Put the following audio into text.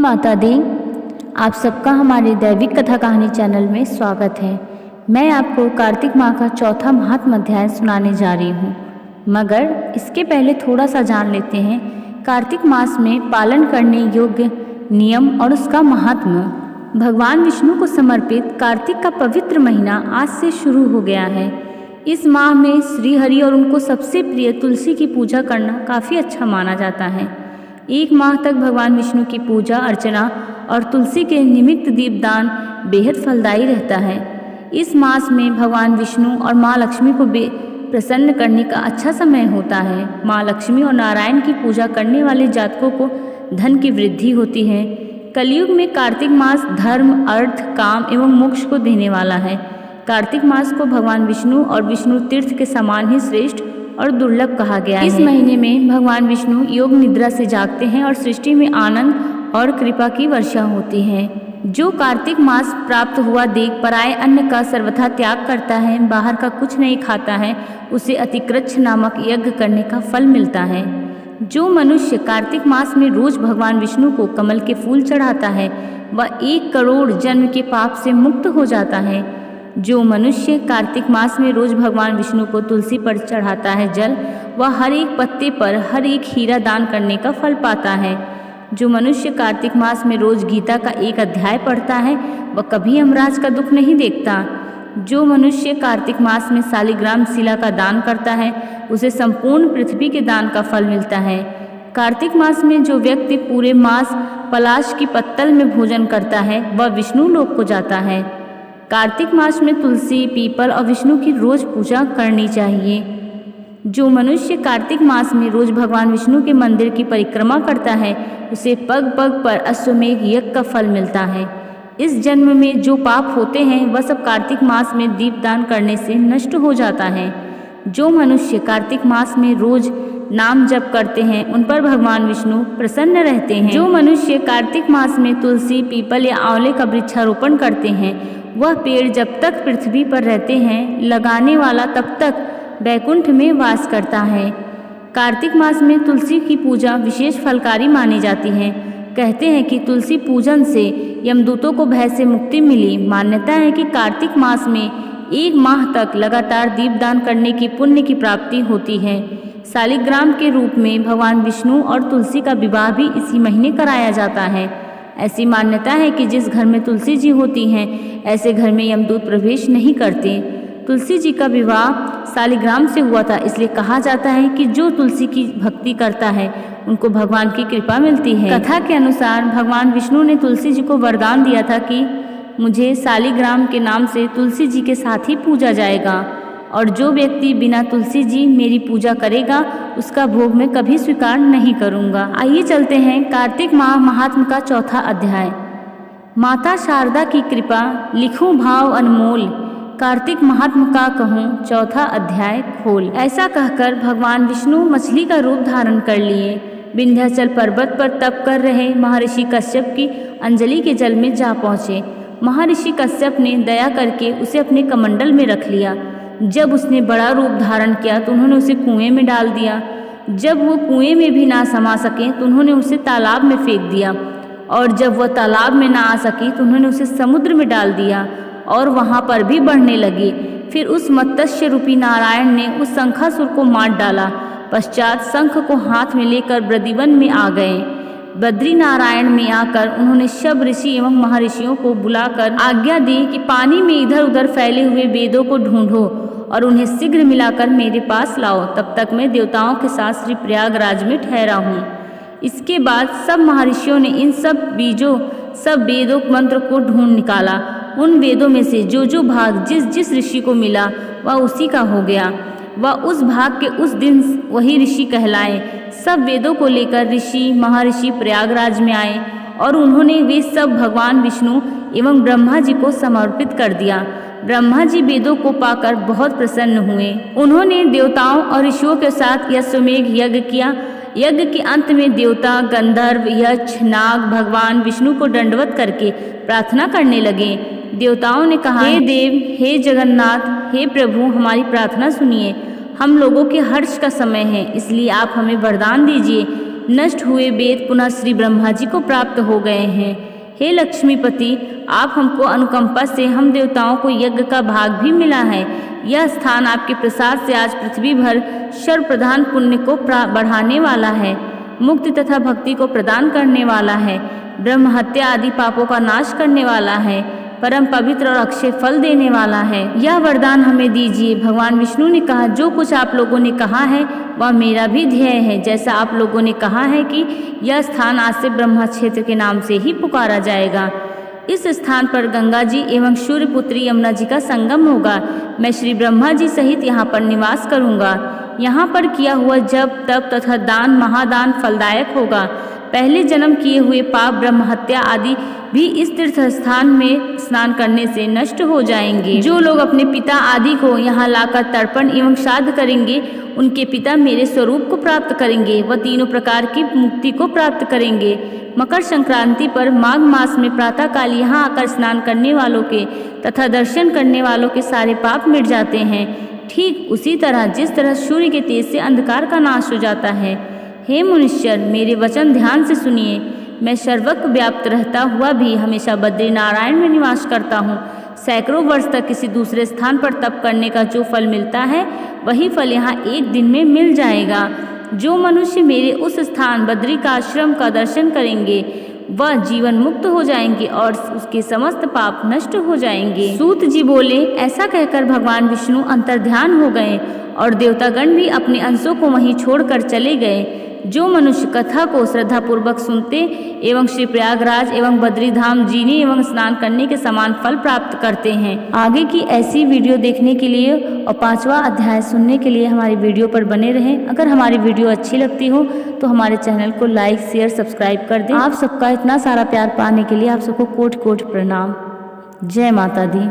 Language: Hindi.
जय माता दी। आप सबका हमारे दैविक कथा कहानी चैनल में स्वागत है। मैं आपको कार्तिक माह का चौथा महात्म अध्याय सुनाने जा रही हूँ, मगर इसके पहले थोड़ा सा जान लेते हैं कार्तिक मास में पालन करने योग्य नियम और उसका महात्म। भगवान विष्णु को समर्पित कार्तिक का पवित्र महीना आज से शुरू हो गया है। इस माह में श्री हरि और उनको सबसे प्रिय तुलसी की पूजा करना काफ़ी अच्छा माना जाता है। एक माह तक भगवान विष्णु की पूजा अर्चना और तुलसी के निमित्त दीपदान बेहद फलदायी रहता है। इस मास में भगवान विष्णु और माँ लक्ष्मी को प्रसन्न करने का अच्छा समय होता है। माँ लक्ष्मी और नारायण की पूजा करने वाले जातकों को धन की वृद्धि होती है। कलयुग में कार्तिक मास धर्म, अर्थ, काम एवं मोक्ष को देने वाला है। कार्तिक मास को भगवान विष्णु और विष्णु तीर्थ के समान ही श्रेष्ठ और दुर्लभ कहा गया है। इस महीने में भगवान विष्णु योग निद्रा से जागते हैं और सृष्टि में आनंद और कृपा की वर्षा होती है। जो कार्तिक मास प्राप्त हुआ देख पराये अन्न का सर्वथा त्याग करता है, बाहर का कुछ नहीं खाता है, उसे अतिकृच्छ नामक यज्ञ करने का फल मिलता है। जो मनुष्य कार्तिक मास में रोज भगवान विष्णु को कमल के फूल चढ़ाता है वह 1 करोड़ जन्म के पाप से मुक्त हो जाता है। जो मनुष्य कार्तिक मास में रोज भगवान विष्णु को तुलसी पर चढ़ाता है जल, वह हर एक पत्ते पर हर एक हीरा दान करने का फल पाता है। जो मनुष्य कार्तिक मास में रोज गीता का 1 अध्याय पढ़ता है वह कभी यमराज का दुख नहीं देखता। जो मनुष्य कार्तिक मास में शालिग्राम शिला का दान करता है उसे संपूर्ण पृथ्वी के दान का फल मिलता है। कार्तिक मास में जो व्यक्ति पूरे मास पलाश की पत्तल में भोजन करता है वह विष्णु लोक को जाता है। कार्तिक मास में तुलसी, पीपल और विष्णु की रोज पूजा करनी चाहिए। जो मनुष्य कार्तिक मास में रोज भगवान विष्णु के मंदिर की परिक्रमा करता है उसे पग पग पर अश्वमेघ यज्ञ का फल मिलता है। इस जन्म में जो पाप होते हैं वह सब कार्तिक मास में दीपदान करने से नष्ट हो जाता है। जो मनुष्य कार्तिक मास में रोज नाम जप करते हैं उन पर भगवान विष्णु प्रसन्न रहते हैं। जो मनुष्य कार्तिक मास में तुलसी, पीपल या आंवले का वृक्षारोपण करते हैं वह पेड़ जब तक पृथ्वी पर रहते हैं लगाने वाला तब तक वैकुंठ में वास करता है। कार्तिक मास में तुलसी की पूजा विशेष फलकारी मानी जाती है। कहते हैं कि तुलसी पूजन से यमदूतों को भय से मुक्ति मिली। मान्यता है कि कार्तिक मास में 1 माह तक लगातार दीपदान करने की पुण्य की प्राप्ति होती है। शालिग्राम के रूप में भगवान विष्णु और तुलसी का विवाह भी इसी महीने कराया जाता है। ऐसी मान्यता है कि जिस घर में तुलसी जी होती हैं ऐसे घर में यमदूत प्रवेश नहीं करते। तुलसी जी का विवाह शालिग्राम से हुआ था, इसलिए कहा जाता है कि जो तुलसी की भक्ति करता है उनको भगवान की कृपा मिलती है। कथा के अनुसार भगवान विष्णु ने तुलसी जी को वरदान दिया था कि मुझे शालिग्राम के नाम से तुलसी जी के साथ ही पूजा जाएगा और जो व्यक्ति बिना तुलसी जी मेरी पूजा करेगा उसका भोग मैं कभी स्वीकार नहीं करूँगा। आइए चलते हैं कार्तिक माह महात्म का चौथा अध्याय। माता शारदा की कृपा लिखूं भाव अनमोल, कार्तिक महात्म का कहूँ चौथा अध्याय खोल। ऐसा कहकर भगवान विष्णु मछली का रूप धारण कर लिए विंध्याचल पर्वत पर तप कर रहे महर्षि कश्यप की अंजलि के जल में जा पहुँचे। महर्षि कश्यप ने दया करके उसे अपने कमंडल में रख लिया। जब उसने बड़ा रूप धारण किया तो उन्होंने उसे कुएं में डाल दिया। जब वो कुएं में भी ना समा सके तो उन्होंने उसे तालाब में फेंक दिया और जब वह तालाब में ना आ सकी तो उन्होंने उसे समुद्र में डाल दिया और वहाँ पर भी बढ़ने लगी। फिर उस मत्स्य रूपी नारायण ने उस शंखासुर को मार डाला। पश्चात शंख को हाथ में लेकर ब्रदिवन में आ गए। बद्री नारायण में आकर उन्होंने शब ऋषि एवं महर्षियों को बुलाकर आज्ञा दी कि पानी में इधर उधर फैले हुए वेदों को ढूंढो और उन्हें शीघ्र मिलाकर मेरे पास लाओ, तब तक मैं देवताओं के साथ श्री प्रयागराज में ठहरा हूँ। इसके बाद सब महर्षियों ने इन सब वेदों मंत्र को ढूंढ निकाला। उन वेदों में से जो भाग जिस जिस ऋषि को मिला वह उसी का हो गया। वह उस भाग के उस दिन वही ऋषि कहलाए। सब वेदों को लेकर ऋषि महर्षि प्रयागराज में आए और उन्होंने वे सब भगवान विष्णु एवं ब्रह्मा जी को समर्पित कर दिया। ब्रह्मा जी वेदों को पाकर बहुत प्रसन्न हुए। उन्होंने देवताओं और ऋषियों के साथ अश्वमेघ यज्ञ किया। यज्ञ के अंत में देवता, गंधर्व, यक्ष, नाग भगवान विष्णु को दंडवत करके प्रार्थना करने लगे। देवताओं ने कहा, हे देव, हे जगन्नाथ, हे प्रभु, हमारी प्रार्थना सुनिए। हम लोगों के हर्ष का समय है, इसलिए आप हमें वरदान दीजिए नष्ट हुए वेद पुनः श्री ब्रह्मा जी को प्राप्त हो गए हैं। हे लक्ष्मीपति, आप हमको अनुकंपा से हम देवताओं को यज्ञ का भाग भी मिला है। यह स्थान आपके प्रसाद से आज पृथ्वी भर सर्व प्रधान पुण्य को बढ़ाने वाला है, मुक्ति तथा भक्ति को प्रदान करने वाला है, ब्रह्म हत्या आदि पापों का नाश करने वाला है, परम पवित्र और अक्षय फल देने वाला है। यह वरदान हमें दीजिए। भगवान विष्णु ने कहा, जो कुछ आप लोगों ने कहा है वह मेरा भी ध्येय है। जैसा आप लोगों ने कहा है कि यह स्थान आज से ब्रह्मा क्षेत्र के नाम से ही पुकारा जाएगा। इस स्थान पर गंगा जी एवं सूर्यपुत्री यमुना जी का संगम होगा। मैं श्री ब्रह्मा जी सहित यहाँ पर निवास करूँगा। यहाँ पर किया हुआ जप तप तथा दान महादान फलदायक होगा। पहले जन्म किए हुए पाप ब्रह्म हत्या आदि भी इस तीर्थ स्थान में स्नान करने से नष्ट हो जाएंगे। जो लोग अपने पिता आदि को यहाँ लाकर तर्पण एवं श्राद्ध करेंगे, उनके पिता मेरे स्वरूप को प्राप्त करेंगे। वह तीनों प्रकार की मुक्ति को प्राप्त करेंगे। मकर संक्रांति पर माघ मास में प्रातःकाल यहाँ आकर स्नान करने वालों के तथा दर्शन करने वालों के सारे पाप मिट जाते हैं। ठीक उसी तरह जिस तरह सूर्य के तेज से अंधकार का नाश हो जाता है। हे मुनीश्वर, मेरे वचन ध्यान से सुनिए। मैं सर्वत्र व्याप्त रहता हुआ भी हमेशा बद्रीनारायण में निवास करता हूँ। सैकड़ों वर्ष तक किसी दूसरे स्थान पर तप करने का जो फल मिलता है, वही फल यहाँ एक दिन में मिल जाएगा। जो मनुष्य मेरे उस स्थान बद्री का आश्रम का दर्शन करेंगे, वह जीवन मुक्त हो जाएंगे और उसके समस्त पाप नष्ट हो जाएंगे। सूत जी बोले, ऐसा कहकर भगवान विष्णु अंतर्ध्यान हो गए और देवतागण भी अपने अंशों को वहीं छोड़कर चले गए। जो मनुष्य कथा को श्रद्धापूर्वक सुनते एवं श्री प्रयागराज एवं बद्री धाम जीने एवं स्नान करने के समान फल प्राप्त करते हैं। आगे की ऐसी वीडियो देखने के लिए और 5वां अध्याय सुनने के लिए हमारी वीडियो पर बने रहें। अगर हमारी वीडियो अच्छी लगती हो तो हमारे चैनल को लाइक शेयर सब्सक्राइब कर दें। आप सबका इतना सारा प्यार पाने के लिए आप सबको कोटि कोटि प्रणाम। जय माता दी।